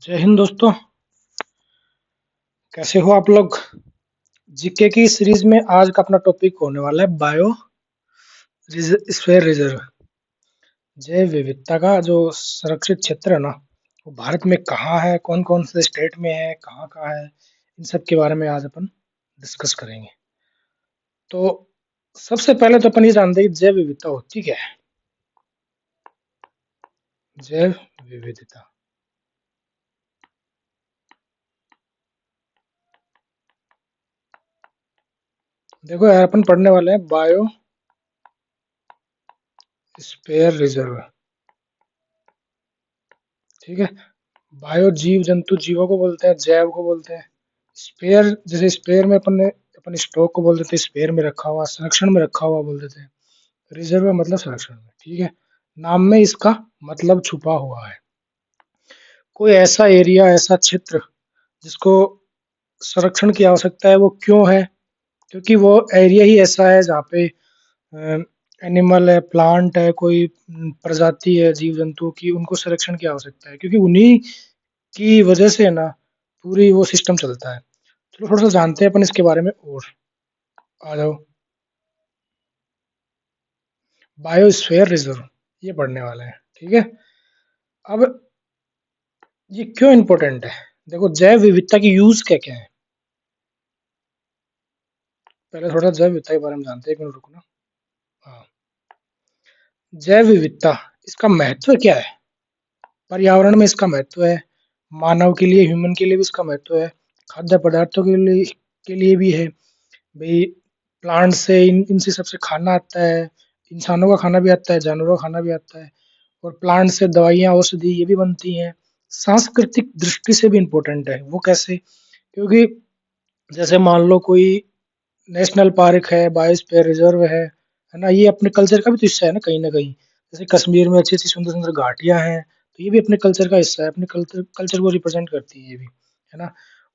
जय हिंद दोस्तों। कैसे हो आप लोग? जीके की सीरीज में आज का अपना टॉपिक होने वाला है बायो स्फीयर रिजर्व। जैव विविधता का जो संरक्षित क्षेत्र है ना, वो भारत में कहाँ है, कौन कौन से स्टेट में है, कहाँ कहाँ है, इन सब के बारे में आज अपन डिस्कस करेंगे। तो सबसे पहले तो अपन ये जानते हैं कि जैव विविधता होती क्या है। जैव विविधता, देखो यार, अपन पढ़ने वाले हैं बायो स्फीयर रिजर्व। ठीक है। बायो जीव जंतु, जीवों को बोलते हैं, जैव को बोलते हैं। स्पेयर, जैसे स्पेयर में अपन स्टॉक को बोल देते हैं, स्पेयर में रखा हुआ, संरक्षण में रखा हुआ बोल देते हैं। रिजर्व में मतलब संरक्षण में। ठीक है। नाम में इसका मतलब छुपा हुआ है। कोई ऐसा एरिया, ऐसा क्षेत्र जिसको संरक्षण की आवश्यकता है, वो क्यों है? क्योंकि वो एरिया ही ऐसा है जहाँ पे एनिमल है, प्लांट है, कोई प्रजाति है जीव जंतु की, उनको संरक्षण की आवश्यकता है, क्योंकि उन्हीं की वजह से है ना पूरी वो सिस्टम चलता है। चलो थोड़ा सा जानते हैं अपन इसके बारे में और। आ जाओ। बायोस्फीयर रिजर्व, ये पढ़ने वाले हैं। ठीक है। अब ये क्यों इम्पोर्टेंट है? देखो, जैव विविधता की यूज क्या क्या है। पहले थोड़ा जैव विविधता के बारे में जानते हैं, एक मिनट रुको ना। हाँ, जैव विविधता, इसका महत्व क्या है? पर्यावरण में इसका महत्व है, मानव के लिए, ह्यूमन के लिए भी इसका महत्व है, खाद्य पदार्थों के लिए भी है। भाई, प्लांट से इनसे सबसे खाना आता है, इंसानों का खाना भी आता है, जानवरों का खाना भी आता है। और प्लांट से दवाइयाँ, औषधि ये भी बनती हैं। सांस्कृतिक दृष्टि से भी इम्पोर्टेंट है। वो कैसे? क्योंकि जैसे मान लो कोई नेशनल पार्क है, बायोस्फीयर रिजर्व है ना, ये अपने कल्चर का भी तो हिस्सा है ना, कहीं ना कहीं। जैसे कश्मीर में अच्छी अच्छी सुंदर सुंदर घाटियां हैं, तो ये भी अपने कल्चर का हिस्सा है, अपने कल्चर कल्चर को रिप्रेजेंट करती है ये भी, है ना।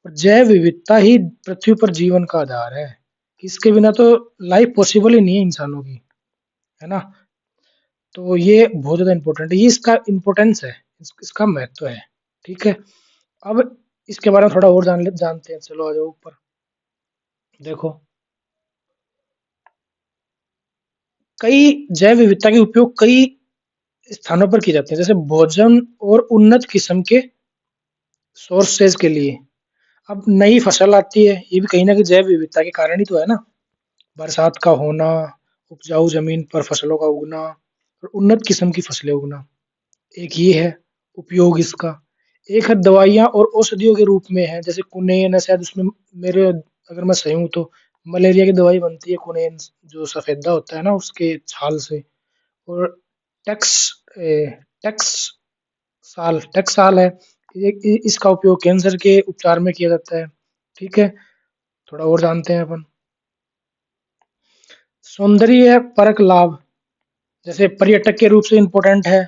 और जैव विविधता ही पृथ्वी पर जीवन का आधार है। इसके बिना तो लाइफ पॉसिबल ही नहीं है इंसानों की, है ना। तो ये बहुत ज्यादा इंपॉर्टेंट है, ये इसका इम्पोर्टेंस है, इसका महत्व है। ठीक है। अब इसके बारे में थोड़ा और जानते हैं। चलो आ जाओ ऊपर। देखो, कई जैव विविधता के उपयोग कई स्थानों पर किए जाते हैं, जैसे भोजन और उन्नत किस्म के सोर्सेज के लिए। अब नई फसल आती है, ये भी कहीं ना कहीं जैव विविधता के कारण ही तो है ना। बरसात का होना, उपजाऊ जमीन पर फसलों का उगना और उन्नत किस्म की फसलें उगना, एक ये है उपयोग इसका। एक है दवाइयाँ और औषधियों के रूप में है, जैसे कुनेन है, शायद उसमें मेरे, अगर मैं सही हूँ तो मलेरिया की दवाई बनती है कुनेन, जो सफेदा होता है ना उसके छाल से। और टेक्स टेक्स टेक्साल है, इसका उपयोग कैंसर के उपचार में किया जाता है। ठीक है। थोड़ा और जानते हैं अपन। सौंदर्य परक लाभ, जैसे पर्यटक के रूप से इम्पोर्टेंट है।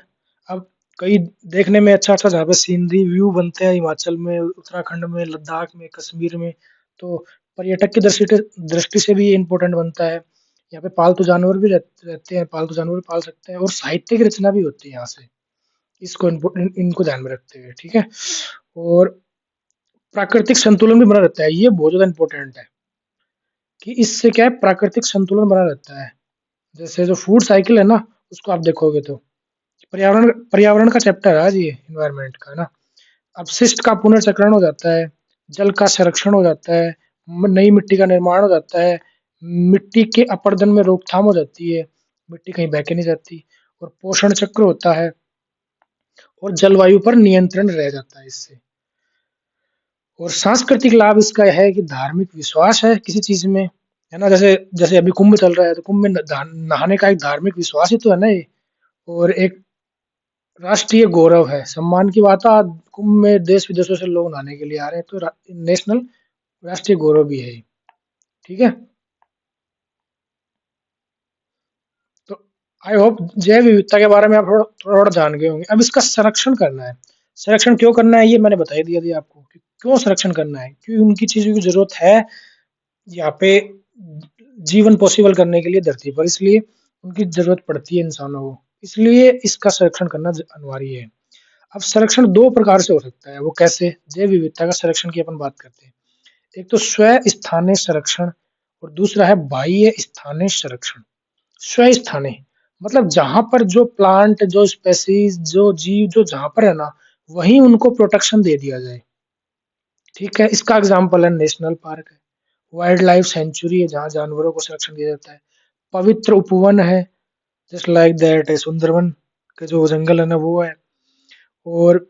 अब कई देखने में अच्छा अच्छा जहाँ पे सीनरी व्यू बनते हैं, हिमाचल में, उत्तराखंड में, लद्दाख में, कश्मीर में, तो पर्यटक की दृष्टि से भी ये इम्पोर्टेंट बनता है। यहाँ पे पालतू जानवर भी रहते हैं, पालतू जानवर भी पाल सकते हैं, और साहित्यिक रचना भी होती है यहाँ से, इसको इनको ध्यान में रखते हुए। ठीक है। और प्राकृतिक संतुलन भी बना रहता है, ये बहुत ज्यादा इंपॉर्टेंट है कि इससे क्या है, प्राकृतिक संतुलन बना रहता है। जैसे जो फूड साइकिल है ना, उसको आप देखोगे तो पर्यावरण पर्यावरण का चैप्टर है आज ये, इन्वायरमेंट का, है ना। अपशिष्ट का पुनर्चक्रण हो जाता है, जल का संरक्षण हो जाता है, नई मिट्टी का निर्माण हो जाता है, मिट्टी के अपरदन में रोकथाम हो जाती है, मिट्टी कहीं बह के नहीं जाती, और पोषण चक्र होता है, और जलवायु पर नियंत्रण रह जाता है इससे। और सांस्कृतिक लाभ इसका है कि धार्मिक विश्वास है किसी चीज में, है ना। जैसे जैसे अभी कुंभ चल रहा है, तो कुंभ में नहाने का एक धार्मिक विश्वास ही तो है ना ये। और एक राष्ट्रीय गौरव है, सम्मान की बात है, आज कुंभ में देश विदेशों से लोग नहाने के लिए आ रहे हैं, तो नेशनल राष्ट्रीय गौरव भी है ये। ठीक है। तो आई होप जैव विविधता के बारे में आप थोड़ा थोड़ा थोड़ा जान गए होंगे। अब इसका संरक्षण करना है। संरक्षण क्यों करना है ये मैंने बता ही दिया थी आपको कि क्यों संरक्षण करना है, क्योंकि उनकी चीजों की जरूरत है यहाँ पे जीवन पॉसिबल करने के लिए धरती पर, इसलिए उनकी जरूरत पड़ती है इंसानों को, इसलिए इसका संरक्षण करना अनिवार्य है। अब संरक्षण दो प्रकार से हो सकता है, वो कैसे? जैव विविधता का संरक्षण की अपन बात करते हैं। एक तो स्व स्थानीय संरक्षण और दूसरा है बाह्य स्थानीय संरक्षण। स्व स्थानीय मतलब जहां पर जो प्लांट, जो स्पेसीज, जो जीव जो जहां पर है ना, वहीं उनको प्रोटेक्शन दे दिया जाए। ठीक है, इसका एग्जाम्पल है नेशनल पार्क है, वाइल्ड लाइफ सेंचुरी है जहाँ जानवरों को संरक्षण दिया जाता है, पवित्र उपवन है, जस्ट लाइक दैट है सुंदरवन के जो जंगल है ना वो है। और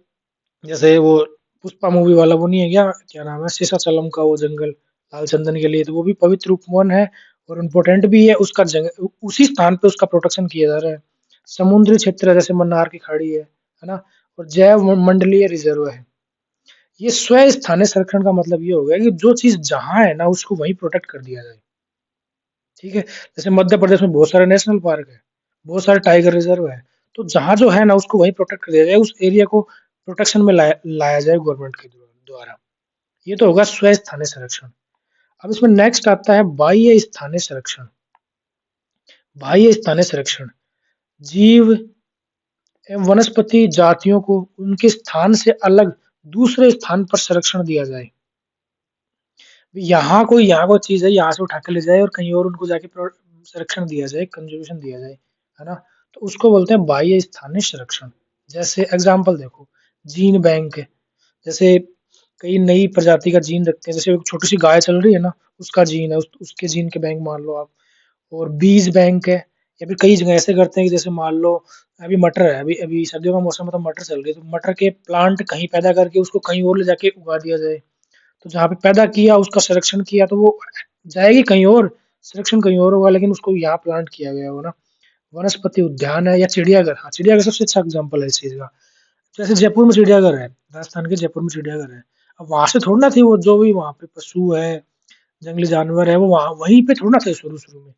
जैसे वो पुष्पा मूवी वाला वो नहीं है क्या, क्या नाम है, शेषाचलम का वो जंगल लाल चंदन के लिए, तो वो भी पवित्र उपवन है और इम्पोर्टेंट भी है। उसका जंगल उसी स्थान पे उसका प्रोटेक्शन किया जा रहा है। समुद्री क्षेत्र है, जैसे मन्नार की खाड़ी है ना, और जैव मंडलीय रिजर्व है। ये स्व स्थानीय संरक्षण का मतलब ये हो गया कि जो चीज जहां है ना उसको वहीं प्रोटेक्ट कर दिया जाए। ठीक है, जैसे मध्य प्रदेश में बहुत सारे नेशनल पार्क है, बहुत सारे टाइगर रिजर्व है, तो जहां जो है ना उसको वहीं प्रोटेक्ट कर दिया जाए, उस एरिया को प्रोटेक्शन में लाया जाए गवर्नमेंट के द्वारा। ये तो होगा स्व स्थानीय संरक्षण। अब इसमें नेक्स्ट आता है बाह्य स्थानीय संरक्षण। बाह्य स्थानीय संरक्षण जीव एवं वनस्पति जातियों को उनके स्थान से अलग दूसरे स्थान पर संरक्षण दिया जाए। यहाँ कोई चीज है, यहाँ से उठा के ले जाए और कहीं और उनको जाके संरक्षण दिया जाए, कंजर्वेशन दिया जाए, है ना, तो उसको बोलते हैं बाह्य स्थानीय संरक्षण। जैसे एग्जाम्पल देखो, जीन बैंक है, जैसे कई नई प्रजाति का जीन रखते हैं, जैसे एक छोटी सी गाय चल रही है ना, उसका जीन है, उसके जीन के बैंक मान लो आप। और बीज बैंक है, या फिर कई जगह ऐसे करते हैं कि जैसे मान लो अभी मटर है, अभी अभी सर्दियों का मौसम है तो मटर चल रही है, तो मटर के प्लांट कहीं पैदा करके उसको कहीं और ले जाके उगा दिया जाए। तो जहाँ पे पैदा किया उसका संरक्षण किया तो वो जाएगी कहीं और, संरक्षण कहीं और होगा, लेकिन उसको यहाँ प्लांट किया गया हो ना। वनस्पति उद्यान है या चिड़ियाघर, हाँ चिड़ियाघर सबसे अच्छा एग्जाम्पल है इस चीज का। जैसे जयपुर में चिड़ियाघर है, राजस्थान के जयपुर में चिड़ियाघर है। अब वहां से थोड़ी ना थी, वो जो भी वहां पे पशु है, जंगली जानवर है, वो वहां वहीं पे थोड़ा ना थे शुरू शुरू में,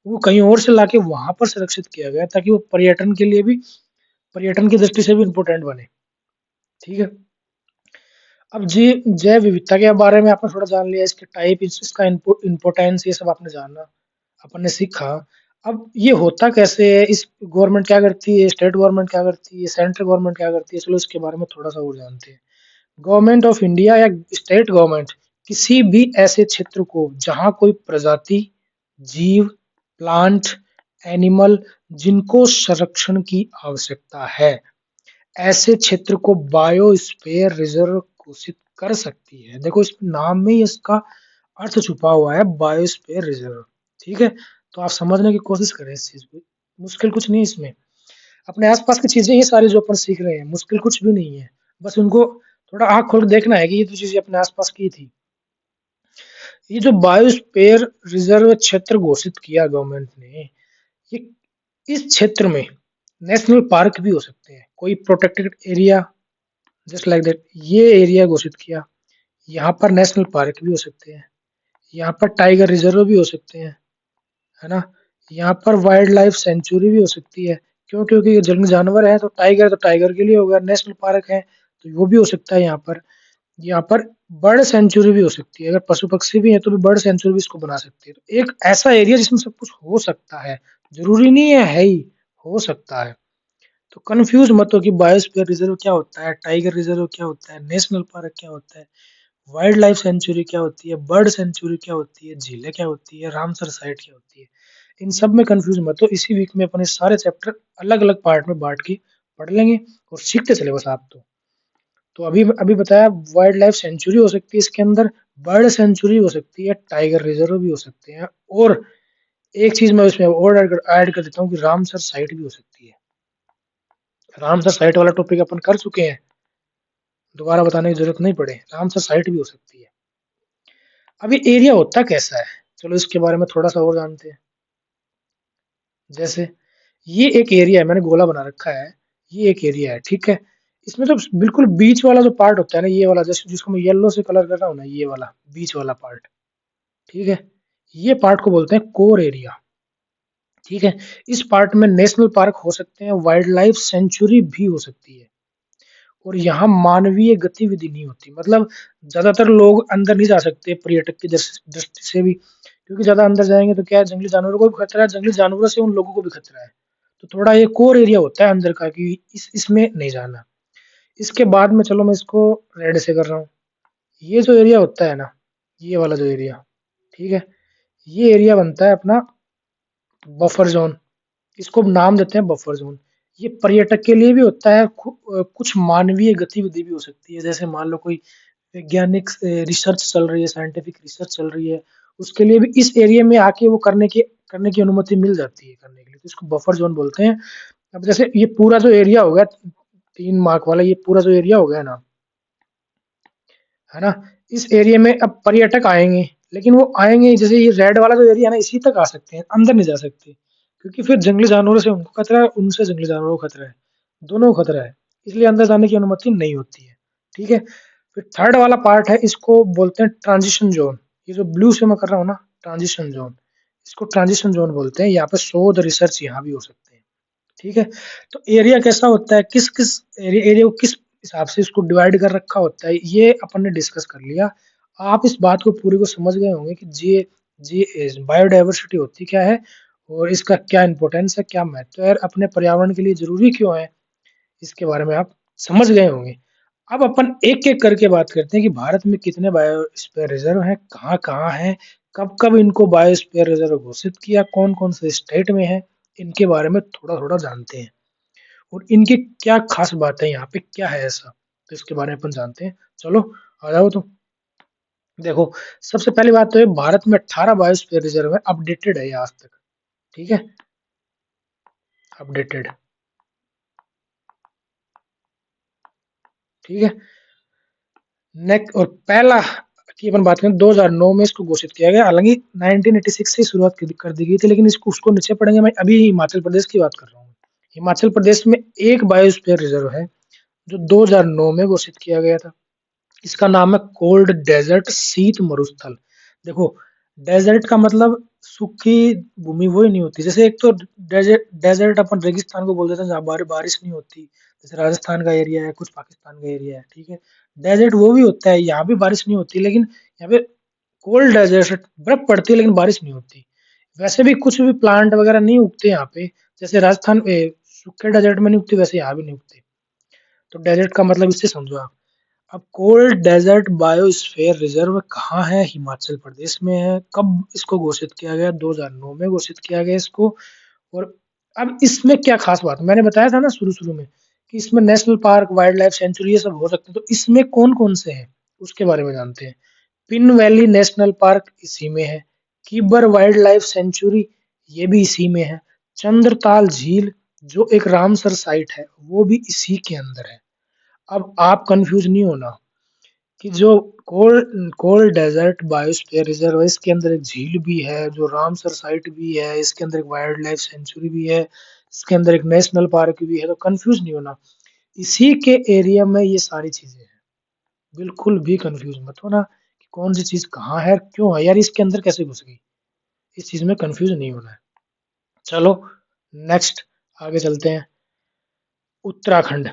वो कहीं और से लाके वहां पर संरक्षित किया गया ताकि वो पर्यटन के लिए भी, पर्यटन की दृष्टि से भी इम्पोर्टेंट बने। ठीक है, अब जी जैव विविधता के बारे में आपने थोड़ा जान लिया, इसके टाइप, इसका इम्पोर्टेंस, ये सब आपने जाना, अपन ने सीखा। अब ये होता कैसे है, इस गवर्नमेंट क्या करती है, स्टेट गवर्नमेंट क्या करती है, सेंट्रल गवर्नमेंट क्या करती है, चलो इसके बारे में थोड़ा सा और जानते हैं। गवर्नमेंट ऑफ इंडिया या स्टेट गवर्नमेंट किसी भी ऐसे क्षेत्र को जहां कोई प्रजाति, जीव, प्लांट, एनिमल जिनको संरक्षण की आवश्यकता है, ऐसे क्षेत्र को बायोस्फीयर रिजर्व घोषित कर सकती है। देखो इस नाम में ही इसका अर्थ छुपा हुआ है, बायोस्फीयर रिजर्व। ठीक है, तो आप समझने की कोशिश करें इस चीज को, मुश्किल कुछ नहीं इसमें। अपने आसपास की चीजें ही सारी जो अपन सीख रहे हैं, मुश्किल कुछ भी नहीं है, बस उनको थोड़ा आंख खोल के देखना है कि ये तो चीजें अपने आसपास की थी। ये जो बायोस्फीयर रिजर्व क्षेत्र घोषित किया गवर्नमेंट ने, ये इस क्षेत्र में नेशनल पार्क भी हो सकते हैं, कोई protected area, just like that ये एरिया घोषित किया। यहाँ पर नेशनल पार्क भी हो सकते हैं, यहाँ पर टाइगर रिजर्व भी हो सकते हैं, है ना, यहाँ पर वाइल्ड लाइफ सेंचुरी भी हो सकती है। क्यों? क्योंकि ये जंगली जानवर है, तो टाइगर के लिए हो गया, नेशनल पार्क है तो वो भी हो सकता है। यहाँ पर, यहाँ पर बर्ड सेंचुरी भी हो सकती है, अगर पशु पक्षी भी है तो भी बर्ड सेंचुरी भी इसको बना सकती है। तो एक ऐसा एरिया जिसमें सब कुछ हो सकता है, जरूरी नहीं है ही, हो सकता है। तो कंफ्यूज मत हो कि बायोस्फीयर रिजर्व क्या होता है, टाइगर रिजर्व क्या होता है, नेशनल पार्क क्या होता है, वाइल्ड लाइफ सेंचुरी क्या होती है, बर्ड सेंचुरी क्या होती है, झीलें क्या होती है, रामसर साइट क्या होती है। इन सब में कंफ्यूज मत हो। इसी वीक में अपने सारे चैप्टर अलग अलग पार्ट में बांट के पढ़ लेंगे और सीखते चले बस आप तो अभी अभी बताया वाइल्ड लाइफ सेंचुरी हो सकती है इसके अंदर, बर्ड सेंचुरी हो सकती है, टाइगर रिजर्व भी हो सकते हैं, और एक चीज मैं इसमें और ऐड कर देता हूँ कि रामसर साइट भी हो सकती है। रामसर साइट वाला टॉपिक अपन कर चुके हैं, दोबारा बताने की जरूरत नहीं पड़े, रामसर साइट भी हो सकती है। अभी एरिया होता कैसा है, चलो इसके बारे में थोड़ा सा और जानते हैं। जैसे ये एक एरिया है, मैंने गोला बना रखा है, ये एक एरिया है, ठीक है। इसमें तो बिल्कुल बीच वाला जो पार्ट होता है ना, ये वाला जैसे जिसको मैं येलो से कलर कर रहा हूँ ना, ये वाला बीच वाला पार्ट, ठीक है, ये पार्ट को बोलते हैं कोर एरिया। ठीक है, इस पार्ट में नेशनल पार्क हो सकते हैं, वाइल्ड लाइफ सेंचुरी भी हो सकती है, और यहाँ मानवीय गतिविधि नहीं होती, मतलब ज्यादातर लोग अंदर नहीं जा सकते पर्यटक की दृष्टि से भी, क्योंकि ज्यादा अंदर जाएंगे तो क्या है, जंगली जानवरों को भी खतरा है, जंगली जानवरों से उन लोगों को भी खतरा है। तो थोड़ा ये कोर एरिया होता है अंदर का कि इसमें नहीं जाना। इसके बाद में चलो मैं इसको रेड से कर रहा हूँ। ये जो एरिया होता है ना, ये वाला जो एरिया, ठीक है, ये एरिया बनता है अपना बफर जोन। इसको नाम देते हैं बफर जोन। ये पर्यटक के लिए भी होता है, कुछ मानवीय गतिविधि भी हो सकती है, जैसे मान लो कोई वैज्ञानिक रिसर्च चल रही है, साइंटिफिक रिसर्च चल रही है, उसके लिए भी इस एरिया में आके वो करने की अनुमति मिल जाती है करने के लिए, तो इसको बफर जोन बोलते हैं। अब जैसे ये पूरा जो एरिया हो गया 3 मार्क वाला, ये पूरा जो एरिया हो गया ना, है ना, इस एरिया में अब पर्यटक आएंगे, लेकिन वो आएंगे जैसे ये रेड वाला जो एरिया है ना, इसी तक आ सकते हैं, अंदर नहीं जा सकते, क्योंकि फिर जंगली जानवरों से उनको खतरा है, उनसे जंगली जानवरों को खतरा है, दोनों को खतरा है, इसलिए अंदर जाने की अनुमति नहीं होती है। ठीक है, फिर थर्ड वाला पार्ट है, इसको बोलते हैं ट्रांजिशन जोन। ये जो ब्लू से मैं कर रहा हूँ ना, ट्रांजिशन जोन, इसको ट्रांजिशन जोन बोलते हैं। यहाँ पे शोध रिसर्च यहाँ भी हो सकते हैं। ठीक है, तो एरिया कैसा होता है, किस किस एरिया को किस हिसाब से इसको डिवाइड कर रखा होता है, ये अपन ने डिस्कस कर लिया। आप इस बात को पूरी को समझ गए होंगे कि जी जी बायोडायवर्सिटी होती क्या है, और इसका क्या इंपॉर्टेंस है, क्या महत्व है, और अपने पर्यावरण के लिए जरूरी क्यों है, इसके बारे में आप समझ गए होंगे। अब अपन एक एक करके बात करते हैं कि भारत में कितने बायोस्फीयर रिजर्व हैं, कहाँ कहाँ हैं, कब कब इनको बायोस्फीयर रिजर्व घोषित किया, कौन कौन से स्टेट में है, इनके बारे में थोड़ा थोड़ा जानते हैं, और इनकी क्या खास बात है, यहाँ पे क्या है ऐसा, तो इसके बारे में अपन जानते हैं। चलो आ जाओ। तो देखो, सबसे पहली बात तो है, भारत में 18 बायोस्फीयर रिजर्व है, अपडेटेड है ये आज तक। ठीक है, अपडेटेड। ठीक है, नेक्स्ट और पहला की अपन बात करें, 2009 में इसको घोषित किया गया, हालांकि 1986 से शुरुआत कर दी गई थी, लेकिन इसको उसको नीचे पढ़ेंगे। मैं अभी हिमाचल प्रदेश की बात कर रहा हूँ। हिमाचल प्रदेश में एक बायोस्फीयर रिजर्व है जो 2009 में घोषित किया गया था। इसका नाम है कोल्ड डेजर्ट, शीत मरुस्थल। देखो, डेजर्ट का मतलब सूखी भूमि वो ही नहीं होती, जैसे एक तो डेजर्ट डेजर्ट अपन रेगिस्तान को बोल देते हैं जहाँ बारिश नहीं होती, जैसे राजस्थान का एरिया है, कुछ पाकिस्तान का एरिया है। ठीक है, डेजर्ट वो भी होता है, यहाँ भी बारिश नहीं होती, लेकिन यहाँ पे कोल्ड डेजर्ट, बर्फ पड़ती है लेकिन बारिश नहीं होती। वैसे भी कुछ भी प्लांट वगैरह नहीं उगते यहाँ पे, जैसे राजस्थान सूखे डेजर्ट में नहीं उगते, वैसे यहाँ भी नहीं उगते। तो डेजर्ट का मतलब इससे समझो आप। अब कोल्ड डेजर्ट बायोस्फीयर रिजर्व कहाँ है, हिमाचल प्रदेश में है। कब इसको घोषित किया गया, 2009 में घोषित किया गया इसको। और अब इसमें क्या खास बात, मैंने बताया था ना शुरू शुरू में कि इसमें national park, wild life sanctuary ये सब हो सकते हैं, तो इसमें कौन कौन से हैं उसके बारे में जानते हैं। पिन वैली नेशनल पार्क इसी में है, कीबर वाइल्ड लाइफ सेंचुरी ये भी इसी में है, चंद्रताल झील जो एक रामसर साइट है वो भी इसी के अंदर है। अब आप कंफ्यूज नहीं होना कि जो कोल्ड डेजर्ट बायोस्फीयर रिजर्व है, इसके अंदर एक झील भी है, जो रामसर साइट भी है, इसके अंदर एक वाइल्ड लाइफ सेंचुरी भी है, इसके अंदर एक नेशनल पार्क भी है, तो कंफ्यूज नहीं होना, इसी के एरिया में ये सारी चीजें हैं। बिल्कुल भी कंफ्यूज मत होना कि कौन सी चीज कहाँ है, क्यों है यार, इसके अंदर कैसे घुस गई, इस चीज में कंफ्यूज नहीं होना है। चलो नेक्स्ट आगे चलते हैं। उत्तराखंड।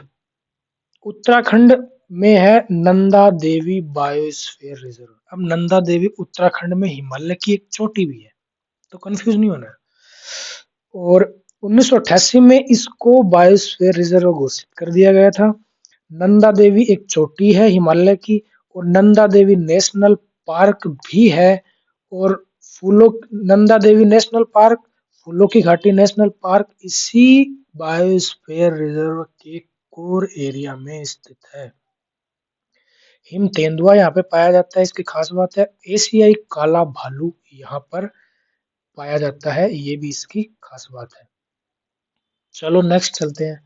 उत्तराखंड में है नंदा देवी बायोस्फीयर रिजर्व। अब नंदा देवी उत्तराखंड में हिमालय की एक चोटी भी है, तो कंफ्यूज नहीं होना है। और 1988 में इसको बायोस्फीयर रिजर्व घोषित कर दिया गया था। नंदा देवी एक चोटी है हिमालय की, और नंदा देवी नेशनल पार्क भी है। और फूलों नंदा देवी नेशनल पार्क, फूलों की घाटी नेशनल पार्क इसी बायोस्फीयर रिजर्व के कोर एरिया में स्थित है। हिम तेंदुआ यहाँ पे पाया जाता है। इसकी खास बात है, एशियाई काला भालू यहाँ पर पाया जाता है, ये भी इसकी खास बात है। चलो नेक्स्ट चलते हैं।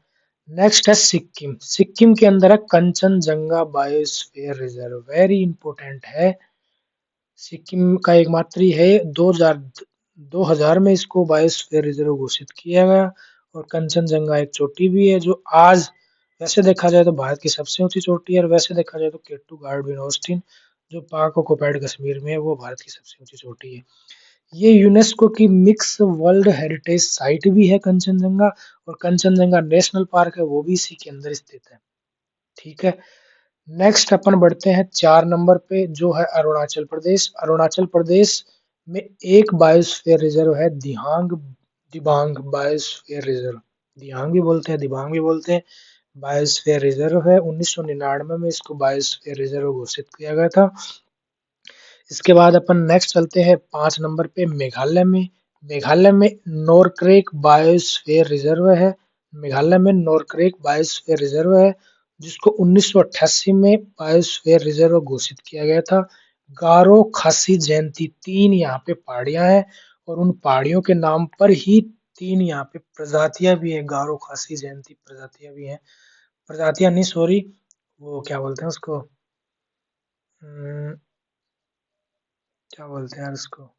नेक्स्ट है सिक्किम। सिक्किम के अंदर है Kanchenjunga biosphere reserve, very important है। सिक्किम का एकमात्र ही है, 2000 में इसको बायोस्फीयर रिजर्व घोषित किया गया। और कंचनजंगा एक चोटी भी है, जो आज वैसे देखा जाए तो भारत की सबसे ऊंची चोटी है, और वैसे देखा जाए तो केटू गार्डविन ऑस्टिन जो पाक और कोपेड कश्मीर में है, वो भारत की सबसे ऊंची चोटी है। ये यूनेस्को की मिक्स वर्ल्ड हेरिटेज साइट भी है कंचनजंगा, और कंचनजंगा नेशनल पार्क है, वो भी इसी के अंदर स्थित है। ठीक है, नेक्स्ट अपन बढ़ते हैं 4 नंबर पे, जो है अरुणाचल प्रदेश। अरुणाचल प्रदेश में एक बायोस्फीयर रिजर्व है, दिहांग दिबांग बायोस्फीयर रिजर्व। दिहांग भी बोलते हैं, दिबांग भी बोलते हैं। बायोस्फीयर रिजर्व है। 1999 में इसको बायोस्फीयर रिजर्व घोषित किया गया था। इसके बाद अपन नेक्स्ट चलते हैं 5 नंबर पे मेघालय में। मेघालय में नोरक्रेक बायोस्फीयर रिजर्व है। मेघालय में नोरक्रेक बायोस्फीयर रिजर्व है, जिसको 1988 में बायोस्फीयर रिजर्व घोषित किया गया था। गारो, खासी, जयंती 3 यहाँ पे पहाड़ियां हैं और उन पहाड़ियों के नाम पर ही 3 यहाँ पे प्रजातियां भी हैं। गारो, खासी, जयंती प्रजातियां भी हैं। प्रजातियां नहीं, सॉरी, वो क्या बोलते हैं उसको, क्या बोलते हैं यार उसको,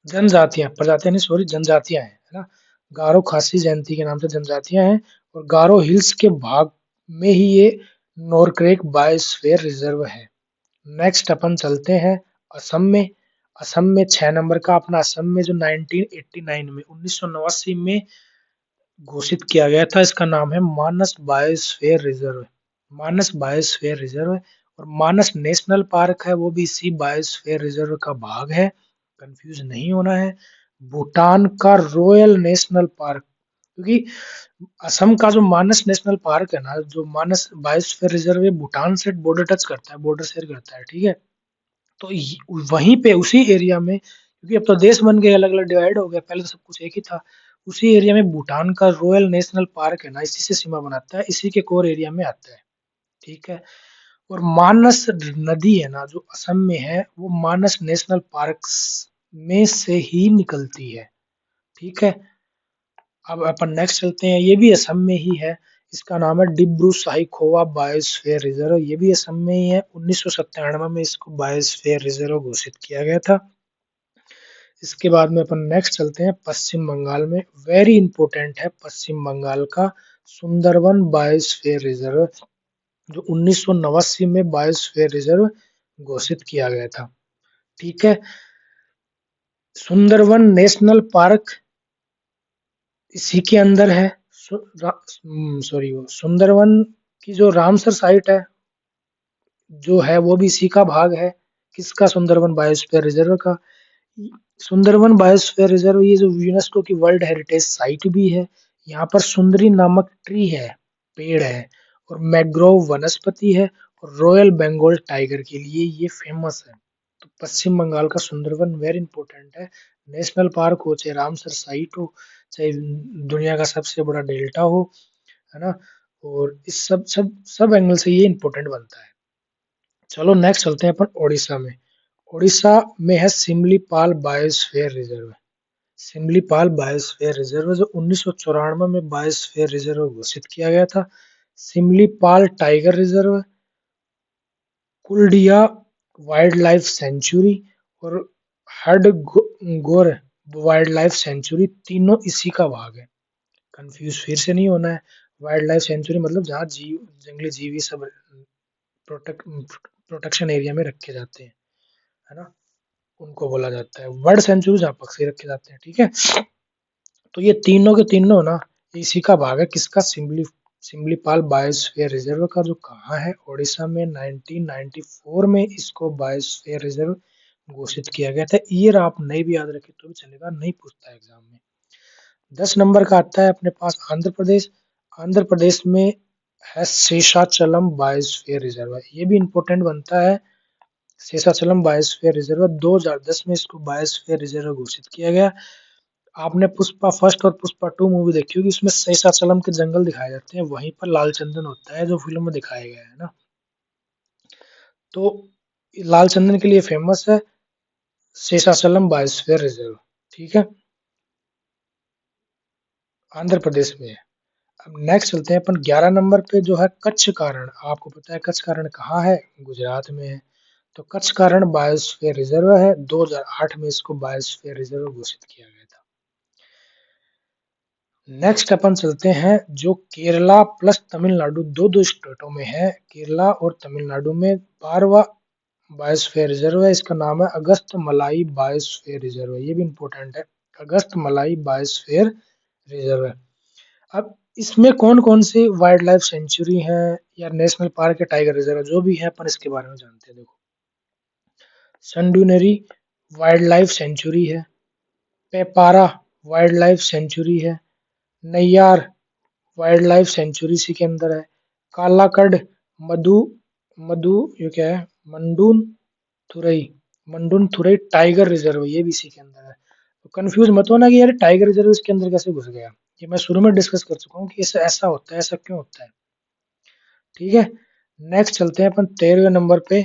जनजातियां, प्रजातियां नहीं सॉरी, जनजातियां हैं, है ना। गारो, खासी, जयंती के नाम से जनजातियां हैं और गारो हिल्स के भाग में ही ये नोरक्रेक बायोस्फीयर रिजर्व है। नेक्स्ट अपन चलते हैं असम में। असम में 6 नंबर का अपना असम में जो 1989 में 1989 में घोषित किया गया था, इसका नाम है मानस बायोस्फीयर रिजर्व। मानस बायोस्फीयर रिजर्व और मानस नेशनल पार्क है, वो भी इसी बायोस्फीयर रिजर्व का भाग है, कंफ्यूज नहीं होना है। भूटान का रॉयल नेशनल पार्क, क्योंकि असम का जो मानस नेशनल पार्क है ना, जो मानस बायोस्फीयर रिजर्व है, भूटान से बॉर्डर टच करता है, बॉर्डर शेयर करता है, ठीक है। तो वहीं पे उसी एरिया में, क्योंकि अब तो देश बन गए, अलग अलग डिवाइड हो गया, पहले तो सब कुछ एक ही था। उसी एरिया में भूटान का रॉयल नेशनल पार्क है ना, इसी से सीमा बनाता है, इसी के कोर एरिया में आता है, ठीक है। और मानस नदी है ना, जो असम में है, वो मानस नेशनल पार्क में से ही निकलती है, ठीक है। अब अपन नेक्स्ट चलते हैं, ये भी असम में ही है। इसका नाम है डिब्रू साहिखोवा बायोस्फीयर रिजर्व, ये भी असम में ही है। 1997 में इसको बायोस्फीयर रिजर्व घोषित किया गया था। इसके बाद में अपन नेक्स्ट चलते हैं पश्चिम बंगाल में। वेरी इंपॉर्टेंट है पश्चिम बंगाल का सुंदरवन बायोस्फीयर रिजर्व, जो 1989 में बायोस्फीयर रिजर्व घोषित किया गया था, ठीक है। सुंदरवन नेशनल पार्क इसी के अंदर है। सॉरी, वो सुंदरवन की जो रामसर साइट है, जो है वो भी इसी का भाग है। किसका? सुंदरवन बायोस्फीयर रिजर्व का। सुंदरवन बायोस्फीयर रिजर्व ये जो यूनेस्को की वर्ल्ड हेरिटेज साइट भी है। यहाँ पर सुंदरी नामक ट्री है, पेड़ है, और मैग्रोव वनस्पति है, और रॉयल बंगाल टाइगर के लिए ये फेमस है। तो पश्चिम बंगाल का सुंदरवन वेरी इंपॉर्टेंट है। नेशनल पार्क हो चाहे रामसर साइट हो, चाहे दुनिया का सबसे बड़ा डेल्टा हो, है ना। और इस सब सब सब एंगल से ये इंपॉर्टेंट बनता है। चलो नेक्स्ट चलते हैं अपन ओडिशा में। ओडिशा में है Similipal biosphere reserve. Similipal biosphere reserve जो 1994 में बायोस्फीयर रिजर्व घोषित किया गया था। Similipal tiger reserve, Kuldiha wildlife sanctuary और हडगोर वाइल्ड लाइफ सेंचुरी, तीनों इसी का भाग है, कंफ्यूज फिर से नहीं होना है। वाइल्ड लाइफ सेंचुरी मतलब जहाँ जीव, जंगली जीव, ये सब प्रोटेक्शन एरिया में रखे जाते हैं, है ना, उनको बोला जाता है। बर्ड सेंचुरी जहाँ पक्षी रखे जाते हैं, ठीक है। तो ये तीनों के तीनों ना इसी का भाग है। किसका? सिमलीपाल बायोस्फीयर रिजर्व का, जो कहाँ है? ओडिशा में। 1994 में इसको बायोस्फीयर रिजर्व घोषित किया गया था। ईयर आप नहीं भी याद रखे तो भी चलेगा, नहीं पूछता है एग्जाम में। 10 नंबर का आता है अपने पास आंध्र प्रदेश। आंध्र प्रदेश में है शेषाचलम बायोस्फीयर रिजर्व, ये भी इंपॉर्टेंट बनता है। शेषाचलम बायोस्फीयर रिजर्व 2010 में इसको बायोस्फीयर रिजर्व घोषित किया गया। आपने पुष्पा फर्स्ट और पुष्पा टू मूवी देखी होगी, उसमें शेषाचलम के जंगल दिखाए जाते हैं, वहीं पर लाल चंदन होता है जो फिल्म में दिखाया गया है ना। तो लाल चंदन के लिए फेमस है शेषाचलम बायोस्फीयर रिजर्व, ठीक है, आंध्र प्रदेश में है। अब नेक्स्ट चलते हैं अपन 11 नंबर पे, जो है कच्छ कारण। आपको पता है कच्छ कारण कहाँ है? गुजरात में है। तो कच्छ कारण बायोस्फीयर रिजर्व है, 2008 में इसको बायोस्फीयर रिजर्व घोषित किया गया था। नेक्स्ट अपन चलते हैं जो केरला प्लस तमिलनाडु, दो दो स्टेटों में है, केरला और तमिलनाडु में 12वां बायोस्फीयर रिजर्व है। इसका नाम है अगस्त मलाई बायोस्फीयर रिजर्व, ये भी इंपॉर्टेंट है, अगस्त मलाई बायोस्फीयर रिजर्व है। अब इसमें कौन कौन सी वाइल्ड लाइफ सेंचुरी है या नेशनल पार्क या टाइगर रिजर्व जो भी है, अपन इसके बारे में जानते हैं। देखो, संडूनेरी वाइल्ड लाइफ सेंचुरी है, पेपारा वाइल्ड लाइफ सेंचुरी है, नैयार वाइल्ड लाइफ सेंचुरी इसी के अंदर है, कालाकड़, मधु मधु ये क्या है, मंडून थुरई, मंडून थुरई टाइगर रिजर्व, ये भी इसी के अंदर है। तो कंफ्यूज मत होना कि यार टाइगर रिजर्व इसके अंदर कैसे घुस गया। ये मैं शुरू में डिस्कस कर चुका हूँ कि ऐसा ऐसा होता है, ऐसा क्यों होता है। ठीक है, नेक्स्ट चलते हैं अपन 13वें नंबर पे,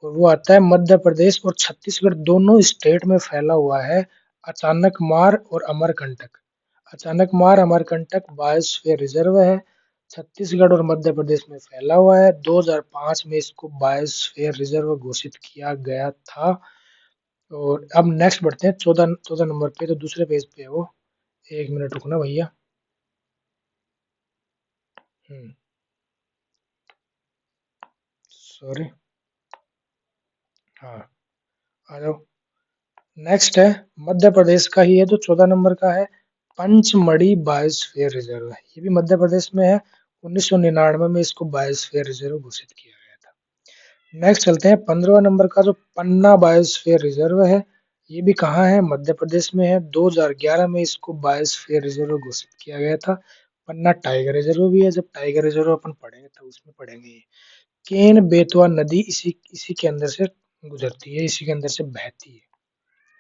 और वो आता है मध्य प्रदेश और छत्तीसगढ़ दोनों स्टेट में फैला हुआ है अचानक मार और अमरकंटक। अचानक मार अमरकंटक बायोस्फीयर रिजर्व है, छत्तीसगढ़ और मध्य प्रदेश में फैला हुआ है। 2005 में इसको बायोस्फीयर रिजर्व घोषित किया गया था। और अब नेक्स्ट बढ़ते हैं 14 14 नंबर पे, तो दूसरे पेज पे है वो। एक मिनट रुकना भैया। सॉरी, हाँ, आ जाओ। नेक्स्ट है मध्य प्रदेश का ही है, जो 14 नंबर का है, पंचमढ़ी बायोस्फीयर रिजर्व है। ये भी मध्य प्रदेश में है। 1999 में इसको बायोस्फीयर रिजर्व घोषित किया गया था। नेक्स्ट चलते हैं 15वां नंबर का, जो पन्ना बायोस्फीयर रिजर्व है। ये भी कहाँ है, मध्य प्रदेश में है। 2011 में इसको बायोस्फीयर रिजर्व घोषित किया गया था। पन्ना टाइगर रिजर्व भी है, जब टाइगर रिजर्व अपन पढ़ेंगे तो उसमें पढ़ेंगे ये। केन बेतवा नदी इसी इसी के अंदर से गुजरती है, इसी के अंदर से बहती है।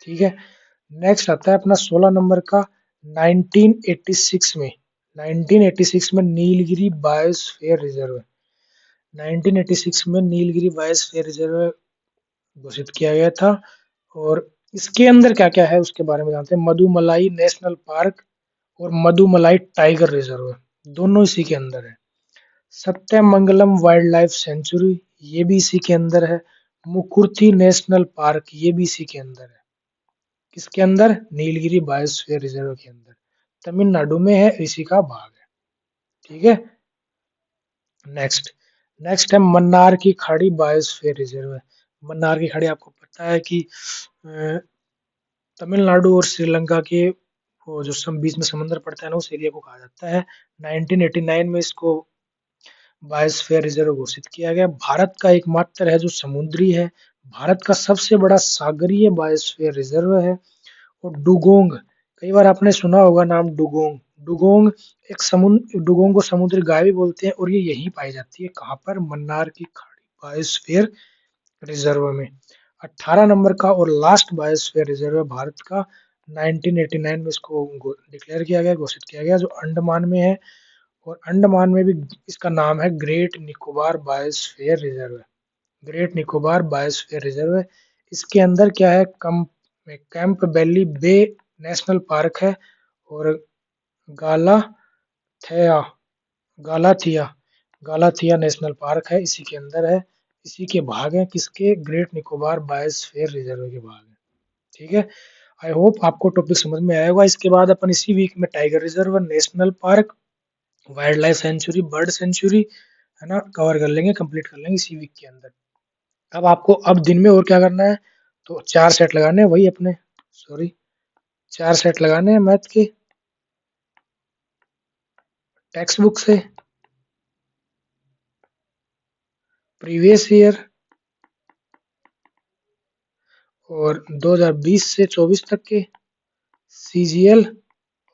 ठीक है, नेक्स्ट आता है अपना 16 नंबर का। 1986 में 1986 में नीलगिरी बायोस्फीयर रिजर्व, 1986 में नीलगिरी बायोस्फीयर रिजर्व घोषित किया गया था। और इसके अंदर क्या क्या है उसके बारे में जानते हैं। मधुमलाई नेशनल पार्क और मधुमलाई टाइगर रिजर्व, दोनों इसी के अंदर है। सत्यमंगलम वाइल्ड लाइफ सेंचुरी, ये भी इसी के अंदर है। मुकुर्थी नेशनल पार्क, ये भी इसी के अंदर है। किसके अंदर, नीलगिरी बायोस्फीयर रिजर्व के अंदर। तमिलनाडु में है, इसी का भाग है। ठीक है, नेक्स्ट नेक्स्ट है मन्नार की खाड़ी बायोस्फीयर रिजर्व है। मन्नार की खाड़ी आपको पता है कि अ, तमिलनाडु और श्रीलंका के वो जो बीच में समंदर पड़ता है ना, उस एरिया को कहा जाता है। 1989 में इसको बायोस्फीयर रिजर्व घोषित किया गया। भारत का एकमात्र है जो समुद्री है। भारत का सबसे बड़ा सागरीय बायोस्फीयर रिजर्व है। और डुगोंग, कई बार आपने सुना होगा नाम डुगोंग। डुगोंग एक समुद्र, डुगोंग को समुद्री गाय भी बोलते हैं, और ये यहीं पाई जाती है, कहाँ पर, मन्नार की खाड़ी बायोस्फीयर रिजर्व में। 18 नंबर का और लास्ट बायोस्फीयर रिजर्व है भारत का। 1989 में इसको डिक्लेयर किया गया, घोषित किया गया, जो अंडमान में है। और अंडमान में भी इसका नाम है ग्रेट निकोबार बायोस्फीयर रिजर्व है। ग्रेट निकोबार बायोस्फीयर रिजर्व है। इसके अंदर क्या है, कैंप बेली बे नेशनल पार्क है। और गालाथेया गालाथिया गालाथिया नेशनल पार्क है, इसी के अंदर है। इसी के भाग है, किसके, ग्रेट निकोबार बायोस्फीयर रिजर्व के भाग है। ठीक है, आई होप आपको टॉपिक समझ में आएगा। इसके बाद अपन इसी वीक में tiger reserve, national park, wild life sanctuary, bird sanctuary, है ना, कवर कर लेंगे, कंप्लीट कर लेंगे इसी वीक के अंदर। अब आपको अब दिन में और क्या करना है, तो 4 सेट लगाने हैं, वही अपने, सॉरी, 4 सेट लगाने हैं मैथ के, टेक्स्ट बुक से, प्रीवियस ईयर, और 2020 से 24 तक के सीजीएल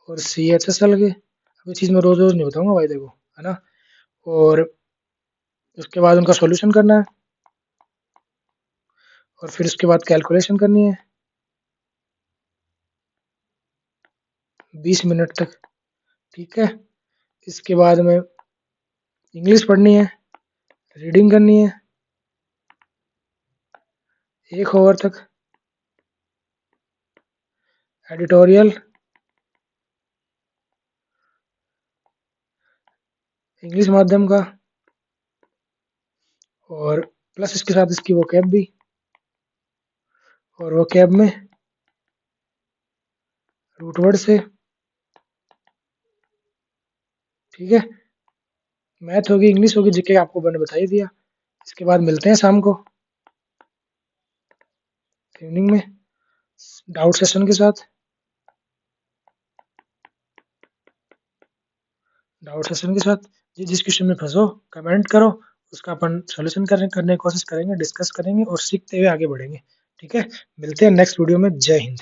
और सीएचएसएल के। अब ये चीज मैं रोज रोज नहीं बताऊंगा भाई, देखो, है ना। और उसके बाद उनका सॉल्यूशन करना है, और फिर उसके बाद कैलकुलेशन करनी है 20 मिनट तक। ठीक है, इसके बाद में इंग्लिश पढ़नी है, रीडिंग करनी है 1 ओवर तक, एडिटोरियल, इंग्लिश माध्यम का, और प्लस इसके साथ इसकी वोकैब भी, और वोकैब में रूट वर्ड से। ठीक है, मैथ होगी, इंग्लिश होगी, जीके आपको मैंने बता ही दिया। इसके बाद मिलते हैं शाम को इवनिंग में डाउट सेशन के साथ। जिस क्वेश्चन में फंसो कमेंट करो, उसका अपन सॉल्यूशन करने की कोशिश करेंगे, डिस्कस करेंगे और सीखते हुए आगे बढ़ेंगे। ठीक है, मिलते हैं नेक्स्ट वीडियो में। जय हिंद।